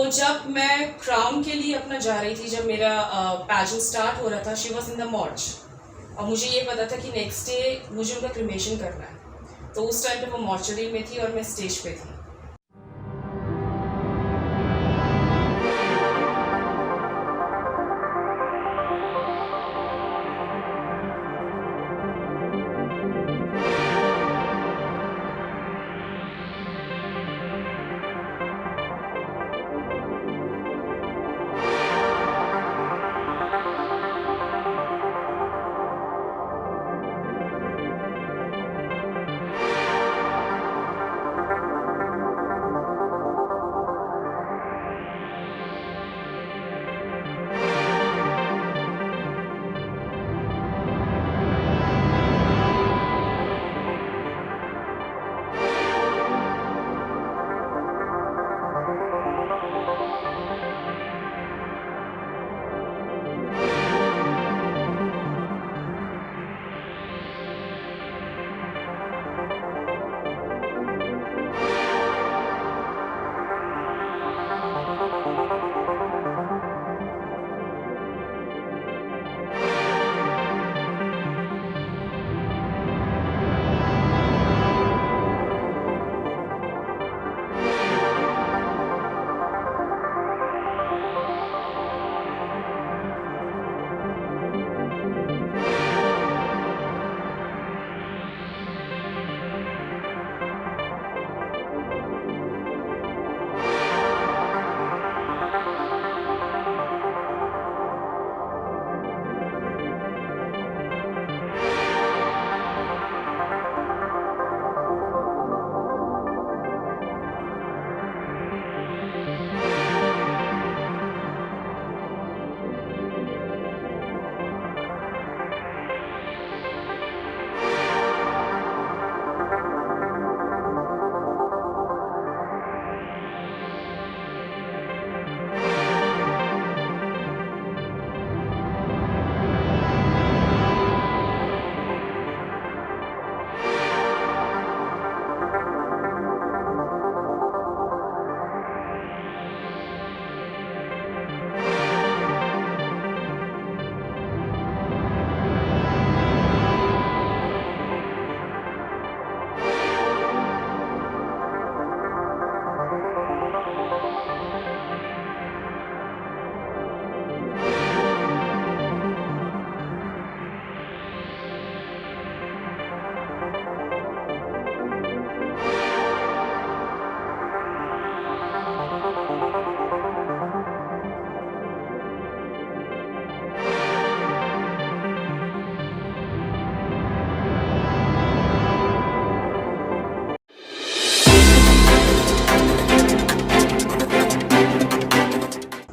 जब मैं क्राउन के लिए अपना जा रही थी, जब मेरा पैजेंट स्टार्ट हो रहा था, she was in the march, और मुझे ये पता था कि नेक्स्ट डे मुझे उनका क्रिमेशन करना है। तो उस टाइम पे वो मॉर्चरी में थी और मैं स्टेज पे थी।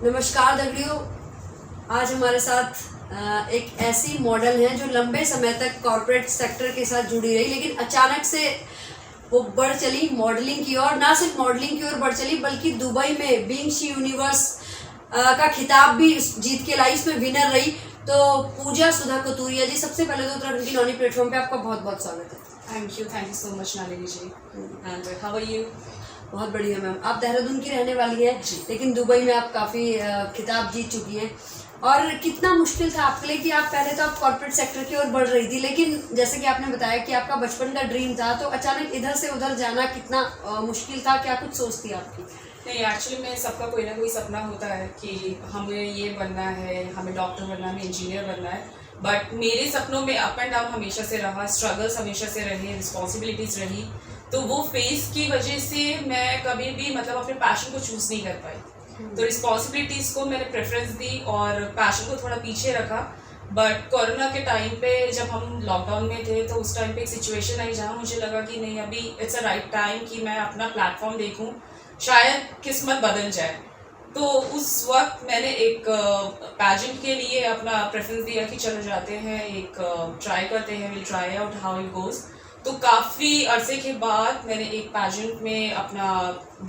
नमस्कार दगड़ियों, आज हमारे साथ एक ऐसी मॉडल है जो लंबे समय तक कॉर्पोरेट सेक्टर के साथ जुड़ी रही, लेकिन अचानक से वो बढ़ चली मॉडलिंग की ओर। ना सिर्फ मॉडलिंग की ओर बढ़ चली, बल्कि दुबई में बीइंग शी यूनिवर्स का खिताब भी जीत के लाई, इसमें विनर रही। तो पूजा सुधा कतूरिया जी, सबसे पहले तो उत्तराखंड की नौनी प्लेटफॉर्म पे आपका बहुत बहुत स्वागत है। Thank you so much Nalini ji. And how are you? बहुत बढ़िया मैम। आप देहरादून की रहने वाली हैं, लेकिन दुबई में आप काफ़ी खिताब जीत चुकी हैं। और कितना मुश्किल था आपके लिए कि आप पहले तो आप कॉर्पोरेट सेक्टर की ओर बढ़ रही थी, लेकिन जैसे कि आपने बताया कि आपका बचपन का ड्रीम था, तो अचानक इधर से उधर जाना कितना मुश्किल था? क्या कुछ सोच थी आपकी? नहीं, एक्चुअली में सबका कोई ना कोई सपना होता है कि हमें ये बनना है, हमें डॉक्टर बनना है, हमें इंजीनियर बनना है। बट मेरे सपनों में अप एंड डाउन हमेशा से रहा, स्ट्रगल्स हमेशा से रहे, रिस्पॉन्सिबिलिटीज़ रही। तो वो फेस की वजह से मैं कभी भी अपने पैशन को चूज़ नहीं कर पाई। तो रिस्पॉन्सिबिलिटीज़ को मैंने प्रेफरेंस दी और पैशन को थोड़ा पीछे रखा। बट कोरोना के टाइम पे जब हम लॉकडाउन में थे, तो उस टाइम पे एक सिचुएशन आई जहाँ मुझे लगा कि नहीं, अभी इट्स अ राइट टाइम कि मैं अपना प्लेटफॉर्म देखूँ, शायद किस्मत बदल जाए। तो उस वक्त मैंने एक पैजेंट के लिए अपना प्रेफरेंस दिया कि चलो जाते हैं, एक ट्राई करते हैं, will try out how it goes. तो काफ़ी अरसे के बाद मैंने एक पैजेंट में अपना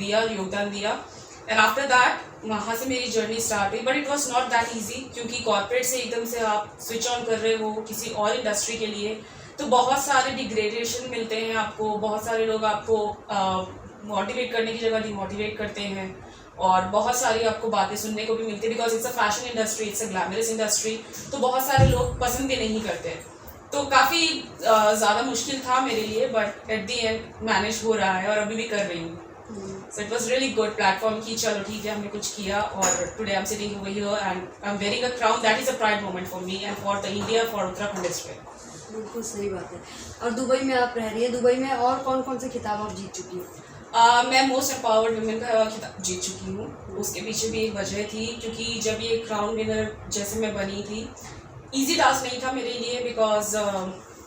योगदान दिया। एंड आफ्टर दैट वहाँ से मेरी जर्नी स्टार्ट हुई। But it was not that easy, क्योंकि कॉर्पोरेट से एकदम से आप स्विच ऑन कर रहे हो किसी और इंडस्ट्री के लिए, तो बहुत सारे डिग्रेडेशन मिलते हैं आपको। बहुत सारे लोग आपको मोटिवेट करने की जगह डिमोटिवेट करते हैं, और बहुत सारी आपको बातें सुनने को भी मिलती है, because it's a fashion industry, it's a glamorous industry, तो बहुत सारे लोग पसंद भी नहीं करते। तो काफ़ी ज़्यादा मुश्किल था मेरे लिए, but at the and manage हो रहा है और अभी भी कर रही हूँ। So it was really good platform की चलो ठीक है हमने कुछ किया, और today I am sitting over here and I am wearing a crown. That is a pride moment for me and for the India, for Uttarakhand district. बिल्कुल सही बात है। और दुबई में आप रह रही हैं, दुबई में और कौन कौन से खिताब आप जीत चुकी हैं? मैं मोस्ट एम्पावर्ड वुमेन का खिताब जीत चुकी हूँ। उसके पीछे भी एक वजह थी, क्योंकि जब ये क्राउन विनर जैसे मैं बनी थी, इजी टास्क नहीं था मेरे लिए, बिकॉज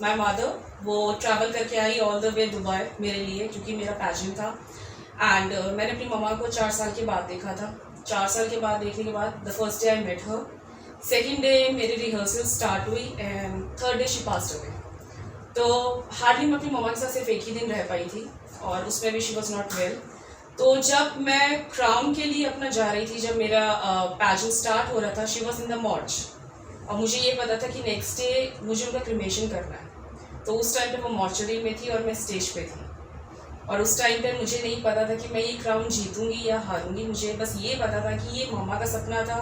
माय मदर वो ट्रैवल करके आई ऑल द वे दुबई मेरे लिए, क्योंकि मेरा पैशन था। एंड मैंने अपनी मम्मा को 4 साल के बाद देखा था। 4 साल के बाद देखने के बाद the first day I met her, second day मेरी रिहर्सल स्टार्ट हुई and third day she passed away. तो हार्डली मैं अपनी मम्मा के साथ सिर्फ एक ही दिन रह पाई थी, और उसमें भी शी वॉज नॉट वेल। तो जब मैं क्राउन के लिए अपना जा रही थी, जब मेरा पैजेंट स्टार्ट हो रहा था, she was in the march, और मुझे ये पता था कि नेक्स्ट डे मुझे उनका क्रिमेशन करना है। तो उस टाइम पे वो मॉर्चरी में थी और मैं स्टेज पे थी, और उस टाइम पे मुझे नहीं पता था कि मैं ये क्राउन जीतूंगी या हारूंगी। मुझे बस ये पता था कि ये मम्मा का सपना था,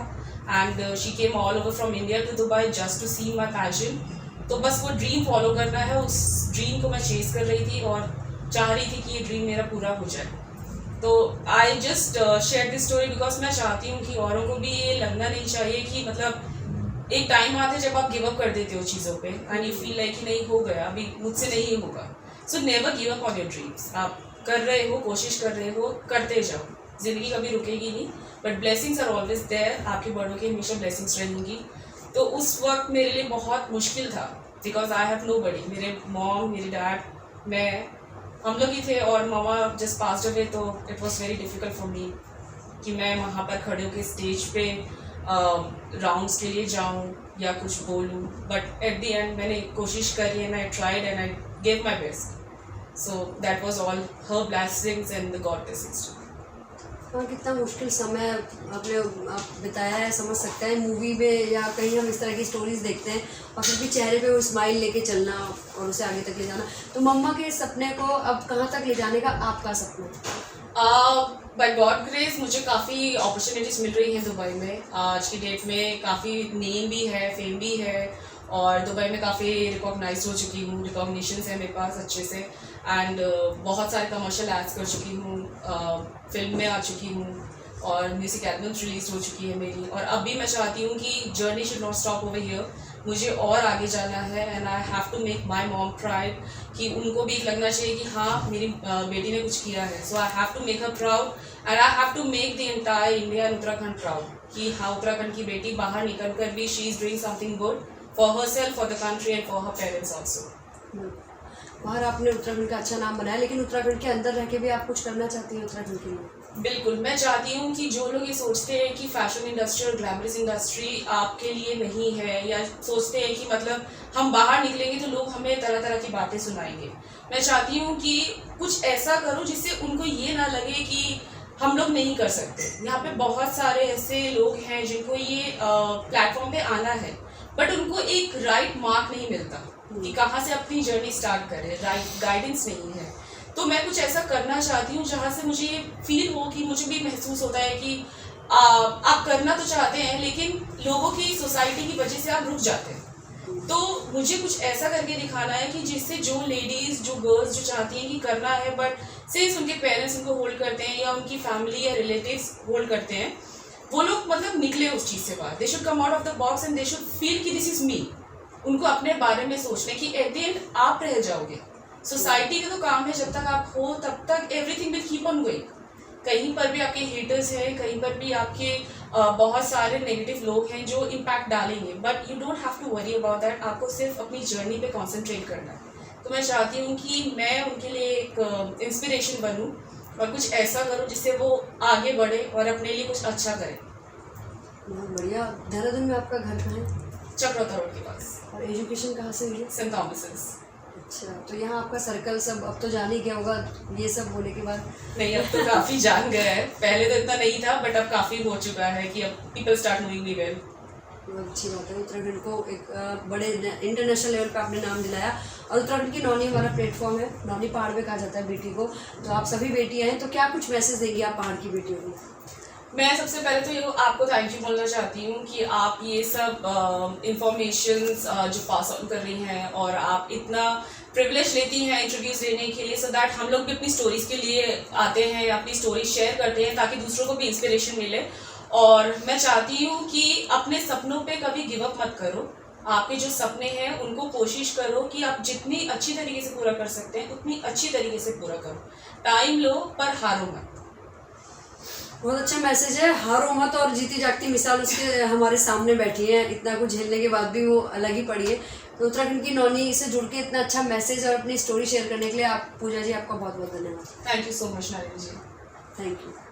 and she came all over from India to Dubai just to see my pageant. तो बस वो ड्रीम फॉलो करना है, उस ड्रीम को मैं चेस कर रही थी और चाह रही थी कि ये ड्रीम मेरा पूरा हो जाए। तो I just share this story because मैं चाहती हूँ कि औरों को भी ये लगना नहीं चाहिए कि मतलब एक टाइम आता है जब आप गिव अप कर देते हो चीज़ों पे, एंड यू फील लाइक कि नहीं हो गया, अभी मुझसे नहीं होगा। So never give up on your dreams. आप कर रहे हो, कोशिश कर रहे हो, करते जाओ, ज़िंदगी कभी रुकेगी नहीं, but blessings are always there. आपके बड़ों की हमेशा ब्लेसिंग्स रहेंगी। तो उस वक्त मेरे लिए बहुत मुश्किल था, बिकॉज आई हैव नो बडी। मेरे मॉम, मेरे डैड, मैं, हम लोग ही थे, और मामा जस्ट पास्ड अवे। तो it was very difficult for me कि मैं वहाँ पर खड़े होकर स्टेज पे राउंड्स के लिए जाऊँ या कुछ बोलूँ, बट एट द एंड मैंने कोशिश करी and I tried and I gave my best. So that was all her blessings and the God blessings. हाँ, कितना मुश्किल समय आपने आप बिताया है, समझ सकते हैं। मूवी में या कहीं हम इस तरह की स्टोरीज देखते हैं और फिर भी चेहरे पे वो स्माइल लेके चलना और उसे आगे तक ले जाना। तो मम्मा के सपने को अब कहाँ तक ले जाने का आपका सपना? बाय गॉड ग्रेस मुझे काफ़ी अपॉर्चुनिटीज़ मिल रही हैं दुबई में। आज की डेट में काफ़ी नेम भी है, फेम भी है, और दुबई में काफ़ी रिकॉग्नाइज हो चुकी हूँ, रिकॉग्निशंस है मेरे पास अच्छे से, एंड बहुत सारे कमर्शियल एड्स कर चुकी हूँ, फिल्म में आ चुकी हूँ, और म्यूज़िक एल्बम रिलीज हो चुकी है मेरी। और अभी मैं चाहती हूँ कि journey should not stop over here, मुझे और आगे जाना है, and I have to make my mom proud, कि उनको भी लगना चाहिए कि हाँ मेरी बेटी ने कुछ किया है। So I have to make her proud, and I have to make the entire India and Uttarakhand proud, कि हाँ उत्तराखंड की बेटी बाहर निकल कर भी she is doing something good for herself, for the country and for her parents also. बाहर आपने उत्तराखंड का अच्छा नाम बनाया, लेकिन उत्तराखंड के अंदर रह के भी आप कुछ करना चाहती हैं उत्तराखंड के लिए? बिल्कुल, मैं चाहती हूँ कि जो लोग ये सोचते हैं कि फैशन इंडस्ट्री और ग्लैमरस इंडस्ट्री आपके लिए नहीं है, या सोचते हैं कि मतलब हम बाहर निकलेंगे तो लोग हमें तरह तरह की बातें सुनाएंगे, मैं चाहती हूँ कि कुछ ऐसा करो जिससे उनको ये ना लगे कि हम लोग नहीं कर सकते। यहाँ पे बहुत सारे ऐसे लोग हैं जिनको ये प्लेटफॉर्म पे आना है, बट उनको एक राइट मार्क नहीं मिलता कि कहाँ से अपनी जर्नी स्टार्ट करें, राइट गाइडेंस नहीं है। तो मैं कुछ ऐसा करना चाहती हूँ जहाँ से मुझे ये फील हो कि मुझे भी महसूस होता है कि आप करना तो चाहते हैं, लेकिन लोगों की, सोसाइटी की वजह से आप रुक जाते हैं। तो मुझे कुछ ऐसा करके दिखाना है कि जिससे जो लेडीज़, जो गर्ल्स जो चाहती हैं कि करना है, बट सिंस उनके पेरेंट्स उनको होल्ड करते हैं या उनकी फैमिली या रिलेटिव्स होल्ड करते हैं, वो लोग मतलब निकले उस चीज़ से बाहर। They should come out of the box and they should feel कि दिस इज़ मी। उनको अपने बारे में सोचने की एट द एंड आप रह जाओगे। सोसाइटी का तो काम है, जब तक आप हो तब तक everything will keep on going. कहीं पर भी आपके हेटर्स हैं, कहीं पर भी आपके बहुत सारे नेगेटिव लोग हैं जो इम्पैक्ट डालेंगे, but you don't have to worry about that. आपको सिर्फ अपनी जर्नी पे कॉन्सेंट्रेट करना है। तो मैं चाहती हूँ कि मैं उनके लिए एक इंस्पिरेशन बनूँ और कुछ ऐसा करूँ जिससे वो आगे बढ़े और अपने लिए कुछ अच्छा करें। बहुत बढ़िया। देहरादून में आपका घर कहाँ है? चक्रौता रोड के पास। और एजुकेशन कहाँ से हुई है? Saint Thomas. अच्छा, तो यहाँ आपका सर्कल सब अब तो जान ही गया होगा ये सब होने के बाद? नहीं, अब तो काफ़ी जान गया है। पहले तो इतना नहीं था, बट अब काफ़ी हो चुका है कि अब people start knowing me well. बहुत अच्छी बात है। उत्तराखंड को एक बड़े इंटरनेशनल लेवल पे आपने नाम दिलाया। और उत्तराखंड की नौनी हमारा प्लेटफॉर्म है, नौनी पहाड़ पे कहा जाता है बेटी को। तो आप सभी बेटियाँ हैं, तो क्या कुछ मैसेज देंगी आप पहाड़ की बेटियों को? मैं सबसे पहले तो ये आपको थैंक यू बोलना चाहती हूँ कि आप ये सब इंफॉर्मेशंस जो पास ऑन कर रही हैं और आप इतना प्रिविलेज लेती हैं इंट्रोड्यूस लेने के लिए, सो दैट हम लोग भी अपनी स्टोरीज के लिए आते हैं, अपनी स्टोरी शेयर करते हैं ताकि दूसरों को भी इंस्पिरेशन मिले। और मैं चाहती हूँ कि अपने सपनों पे कभी गिव अप मत करो। आपके जो सपने हैं उनको कोशिश करो कि आप जितनी अच्छी तरीके से पूरा कर सकते हैं उतनी अच्छी तरीके से पूरा करो। टाइम लो पर हारो मत। बहुत अच्छा मैसेज है, हारो मत। और जीती जागती मिसाल उसके हमारे सामने बैठी है, इतना कुछ झेलने के बाद भी वो अलग ही पड़ी है। तो उत्तराखंड की नौनी से जुड़ के इतना अच्छा मैसेज और अपनी स्टोरी शेयर करने के लिए आप पूजा जी, आपका बहुत बहुत धन्यवाद। थैंक यू सो मच नारियल जी। Thank you.